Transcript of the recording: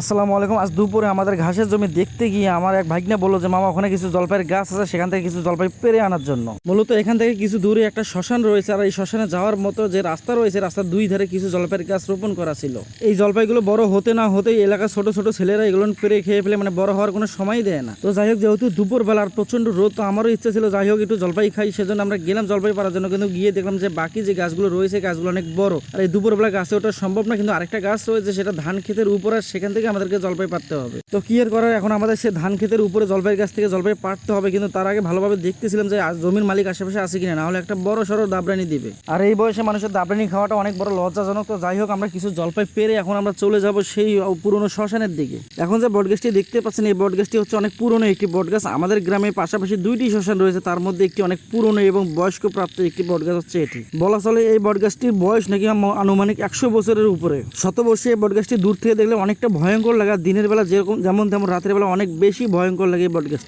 আসসালামু আলাইকুম। আজ দুপুরে আমাদের ঘাসের জমি দেখতে গিয়ে আমার এক ভাগ্নে বললো যে মামা ওখানে কিছু জলপাইয়ের গাছ আছে, সেখান থেকে কিছু জলপাই পেরে আনার জন্য। মূলত এখান থেকে কিছু দূরে একটা শ্মশান রয়েছে, আর এই শ্মশানে যাওয়ার মতো যে রাস্তা রয়েছে, রাস্তার দুই ধারে কিছু জলপাইয়ের গাছ রোপণ করা ছিল। এই জলপাইগুলো বড় হতে না হতেই এলাকার ছোট ছোট ছেলেরা এগুলো পেরে খেয়ে ফেলে, মানে বড় হওয়ার কোনো সময় দেয় না। তো যাই হোক, যেহেতু দুপুর বেলা আর প্রচন্ড রোদ, তো আমারও ইচ্ছা ছিল যাই হোক একটু জলপাই খাই, সেজন্য আমরা গেলাম জলপাই পাড়ার জন্য। কিন্তু গিয়ে দেখলাম যে বাকি যে গাছগুলো রয়েছে গাছগুলো অনেক বড়, আর এই দুপুরবেলা গাছে ওঠা সম্ভব না। কিন্তু আরেকটা গাছ রয়েছে সেটা ধান ক্ষেতের উপর, আর সেখান থেকে আমাদেরকে জলপাই পাড়তে হবে। তো কি আর করার, এখন আমাদের সে ধান ক্ষেতের উপরে জলপাইয়ের গাছ থেকে জলপাই পাড়তে হবে। কিন্তু তার আগে ভালোভাবে দেখতেছিলাম যে জমির মালিক আশেপাশে আছে কিনা, না হলে একটা বড় সড়ো দাবরানি দিবে। আর এই বয়সে মানুষের দাবরানি খাওয়াটা অনেক বড় লজ্জাজনক। তো যাই হোক, আমরা কিছু জলপাই পেরে এখন আমরা চলে যাব সেই পুরনো শ্মশানের দিকে। এখন যে বটগাছটি দেখতে পাচ্ছেন, এই বটগাছটি হচ্ছে অনেক পুরনো একটি বটগাছ। আমাদের গ্রামে পাশাপাশি দুইটি শ্মশান রয়েছে, তার মধ্যে একটি অনেক পুরনো এবং বয়স্ক প্রাপ্ত একটি বটগাছ হচ্ছে এটি। বলা চলে এই বটগাছটির বয়স নাকি আনুমানিক 100 বছরের উপরে। শতবর্ষী এই বটগাছটি দূর থেকে দেখলে অনেকটা ভয়ঙ্কর লাগে, দিনের বেলা যেমন তেমন রাতের বেলা অনেক বেশি ভয়ঙ্কর লাগে এই বটগাছ।